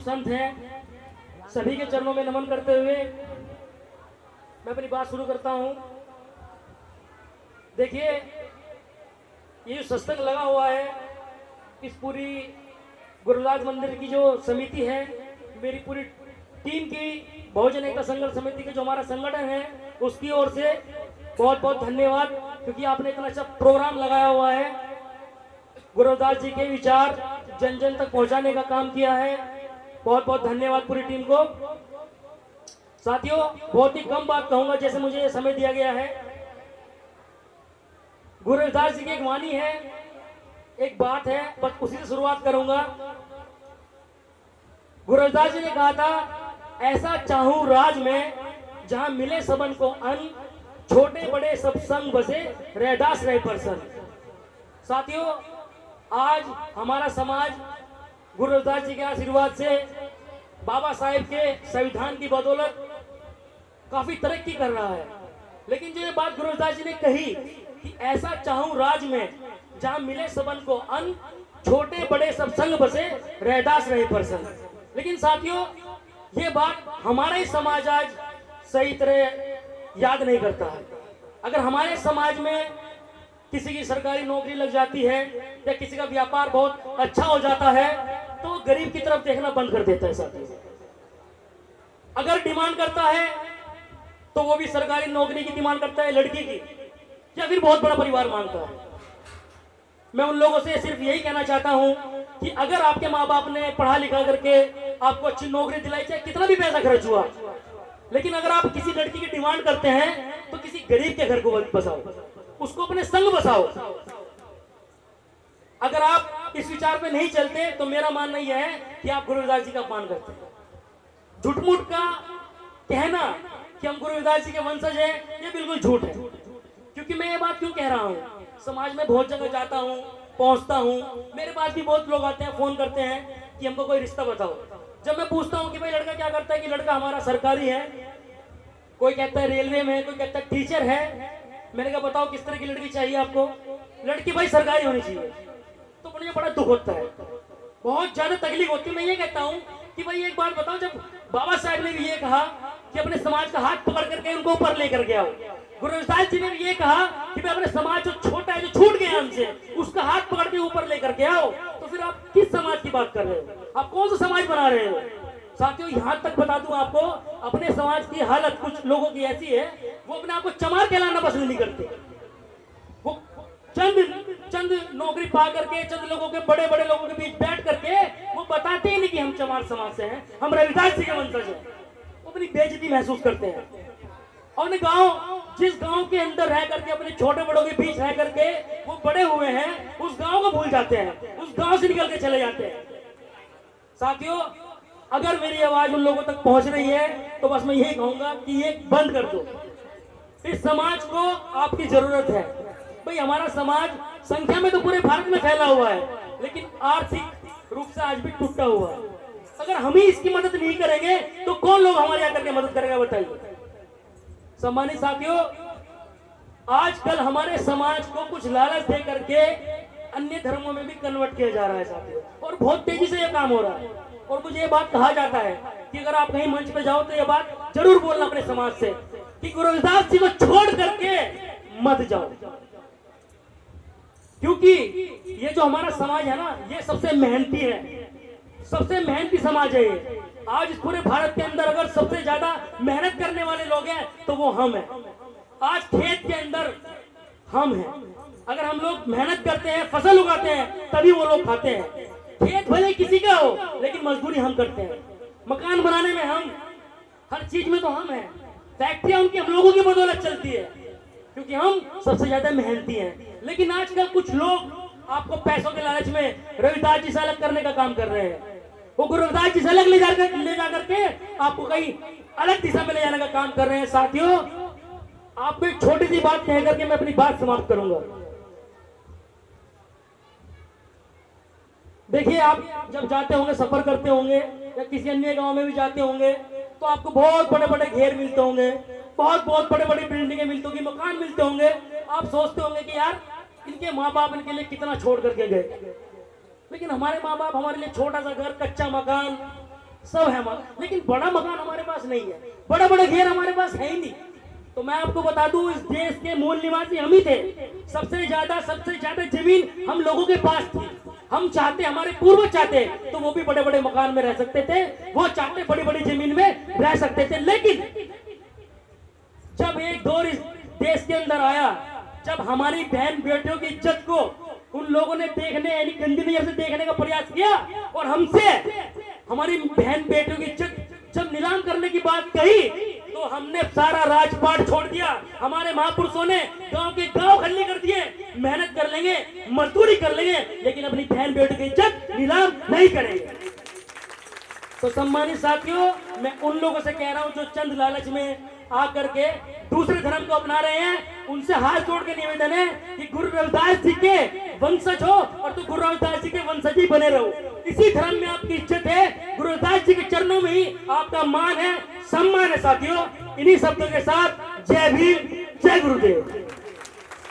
संत हैं, सभी के चरणों में नमन करते हुए मैं अपनी बात शुरू करता हूं। देखिए, ये जो सत्संग लगा हुआ है, इस पूरी गुरुराज मंदिर की जो समिति है, मेरी पूरी टीम की बहुजन एकता संघर्ष समिति के जो हमारा संगठन है, उसकी ओर से बहुत बहुत धन्यवाद, क्योंकि आपने इतना अच्छा प्रोग्राम लगाया हुआ है। गुरुदास जी के विचार जन जन तक पहुंचाने का काम किया है। बहुत बहुत धन्यवाद पूरी टीम को। साथियों, बहुत ही कम बात कहूंगा, जैसे मुझे समय दिया गया है। गुरुदास जी की एक वाणी है, एक बात है, बस उसी से शुरुआत करूंगा। गुरुदास जी ने कहा था, ऐसा चाहूं राज में जहां मिले सबन को अन्न, छोटे बड़े सब संग बसे, रैदास रहे प्रसन्न। साथियों, आज हमारा समाज गुरुदास जी के आशीर्वाद से, बाबा साहेब के संविधान की बदौलत काफी तरक्की कर रहा है। लेकिन जो ये बात गुरुदास जी ने कही कि ऐसा चाहूं राज में जहां मिले सबन को अन्न, छोटे बड़े सब संग बसे, रैदास रहे प्रसन्न। लेकिन साथियों, ये बात हमारा ही समाज आज सही तरह याद नहीं करता है। अगर हमारे समाज में किसी की सरकारी नौकरी लग जाती है या किसी का व्यापार बहुत अच्छा हो जाता है, तो गरीब की तरफ देखना बंद कर देता है। साथियों, अगर डिमांड करता है तो वो भी सरकारी नौकरी की डिमांड करता है, लड़की की, या फिर बहुत बड़ा परिवार मांगता है। मैं उन लोगों से सिर्फ यही कहना चाहता हूं कि अगर आपके माँ बाप ने पढ़ा लिखा करके आपको अच्छी नौकरी दिलाई, चाहे कितना भी पैसा खर्च हुआ, लेकिन अगर आप किसी लड़की की डिमांड करते हैं तो किसी गरीब के घर को बसाओ, उसको अपने संग बसाओ। अगर आप इस विचार पे नहीं चलते तो मेरा मानना यह है कि आप गुरुदास जी का अपमान करते हैं। झूठ-मूठ का कहना कि हम गुरुदास जी के वंशज हैं, ये बिल्कुल झूठ है। क्योंकि मैं ये बात क्यों कह रहा हूं, समाज में बहुत जगह जाता हूं, पहुंचता हूं, मेरे पास भी बहुत लोग आते हैं, फोन करते हैं कि हमको कोई रिश्ता बताओ। जब मैं पूछता हूं कि भाई लड़का क्या करता है, कि लड़का हमारा सरकारी है, कोई कहता है रेलवे में, कोई कहता है टीचर है। मैंने कहा बताओ किस तरह की लड़की चाहिए आपको? लड़की भाई सरकारी होनी चाहिए। तो मुझे बड़ा दुख होता है, बहुत ज्यादा तकलीफ होती है। मैं ये कहता हूँ कि भाई एक बात बताओ, जब बाबा साहब ने भी ये कहा कि अपने समाज का हाथ पकड़ करके उनको ऊपर लेकर के आओ, गुरुदास जी ने भी ये कहा कि भाई अपने समाज जो छोटा है, जो छूट गया हमसे, उसका हाथ पकड़ के ऊपर लेकर के आओ, तो फिर आप किस समाज की बात कर रहे हो? आप कौन सा समाज बना रहे हो? साथियों, यहां तक बता दूं आपको, अपने समाज की हालत कुछ लोगों की ऐसी है, वो अपने आप को चमार कहलाना पसंद नहीं करते। वो चंद नौकरी पा करके, चंद लोगों के, बड़े बड़े लोगों के बीच बैठ करके वो बताते ही नहीं कि हम चमार समाज से हैं, हम रविदास जी के वंशज हैं। वो अपनी बेइज्जती महसूस करते हैं। और जिस गांव के अंदर रह करके, अपने छोटे बड़ों के बीच रह करके वो बड़े हुए हैं, उस गांव को भूल जाते हैं, उस गांव से निकल के चले जाते हैं। साथियों, अगर मेरी आवाज उन लोगों तक पहुंच रही है तो बस मैं यही कहूंगा कि ये बंद कर दो। इस समाज को आपकी जरूरत है। भाई हमारा समाज संख्या में तो पूरे भारत में फैला हुआ है, लेकिन आर्थिक रूप से आज भी टूटा हुआ है। अगर हम ही इसकी मदद नहीं करेंगे तो कौन लोग हमारे आकर के मदद करेगा, बताइए। सम्मानित साथियों, आजकल हमारे समाज को कुछ लालच दे करके अन्य धर्मों में भी कन्वर्ट किया जा रहा है साथियों, और बहुत तेजी से यह काम हो रहा है। और मुझे ये बात कहा जाता है कि अगर आप कहीं मंच पे जाओ तो ये बात जरूर बोलना अपने समाज से कि गुरुदास जी को छोड़ करके मत जाओ, क्योंकि ये जो हमारा समाज है ना, ये सबसे मेहनती है, सबसे मेहनती समाज है ये। आज इस पूरे भारत के अंदर अगर सबसे ज्यादा मेहनत करने वाले लोग हैं तो वो हम हैं। आज खेत के अंदर हम हैं। अगर हम लोग मेहनत करते हैं, फसल उगाते हैं, तभी वो लोग खाते हैं। खेत भले किसी का हो, लेकिन मजदूरी हम करते हैं। मकान बनाने में हम, हर चीज में तो हम हैं। फैक्ट्रियां उनकी हम लोगों की बदौलत चलती है, क्योंकि हम सबसे ज्यादा मेहनती हैं। लेकिन आजकल कुछ लोग आपको पैसों के लालच में रविदास जी से अलग करने का काम कर रहे हैं। वो गुरुदास जी से अलग ले जा करके आपको कहीं अलग दिशा में ले जाने का काम कर रहे हैं। साथियों, आपको एक छोटी सी बात कह करके मैं अपनी बात समाप्त करूंगा। देखिए, आप जब जाते होंगे, सफर करते होंगे, या किसी अन्य गांव में भी जाते होंगे, तो आपको बहुत बड़े बड़े घेर मिलते होंगे, बहुत बहुत बड़े बड़ी बिल्डिंगें मिलती होंगी, मकान मिलते होंगे। आप सोचते होंगे कि यार इनके माँ बाप इनके लिए कितना छोड़ करके गए। लेकिन हमारे माँ बाप हमारे लिए छोटा सा घर, कच्चा मकान, सब है हमारा, लेकिन बड़ा मकान हमारे पास नहीं है, बड़ा बड़ा घेर हमारे पास है ही नहीं। तो मैं आपको बता दूं, इस देश के मूल निवासी हम ही थे। सबसे ज्यादा जमीन हम लोगों के पास थी। हम चाहते, हमारे पूर्वज चाहते तो वो भी बड़े बड़े मकान में रह सकते थे, वो चाहते बड़ी बड़ी जमीन में रह सकते थे। लेकिन जब एक दौर इस देश के अंदर आया, जब हमारी बहन बेटियों की इज्जत को उन लोगों ने देखने, यानी गंदी नजर से देखने का प्रयास किया, और हमसे हमारी बहन बेटियों की इज्जत जब नीलाम करने की बात कही, तो हमने सारा राजपाट छोड़ दिया। हमारे महापुरुषों ने गांव के गांव खाली कर दिए। मेहनत कर लेंगे, मजदूरी कर लेंगे, लेकिन अपनी बहन बेटियों की इज्जत नीलाम नहीं करेंगे। तो सम्मानित साथियों, मैं उन लोगों से कह रहा हूं जो चंद लालच में आकर के दूसरे धर्म को अपना रहे हैं, उनसे हाथ जोड़ के निवेदन है कि गुरु रविदास जी के वंशज हो और तो गुरु रविदास जी के वंशज ही बने रहो। इसी धर्म में आपकी इज्जत है, गुरु रविदास जी के चरणों में ही आपका मान है, सम्मान है। साथियों, इन्हीं शब्दों के साथ जय भीम, जय गुरुदेव।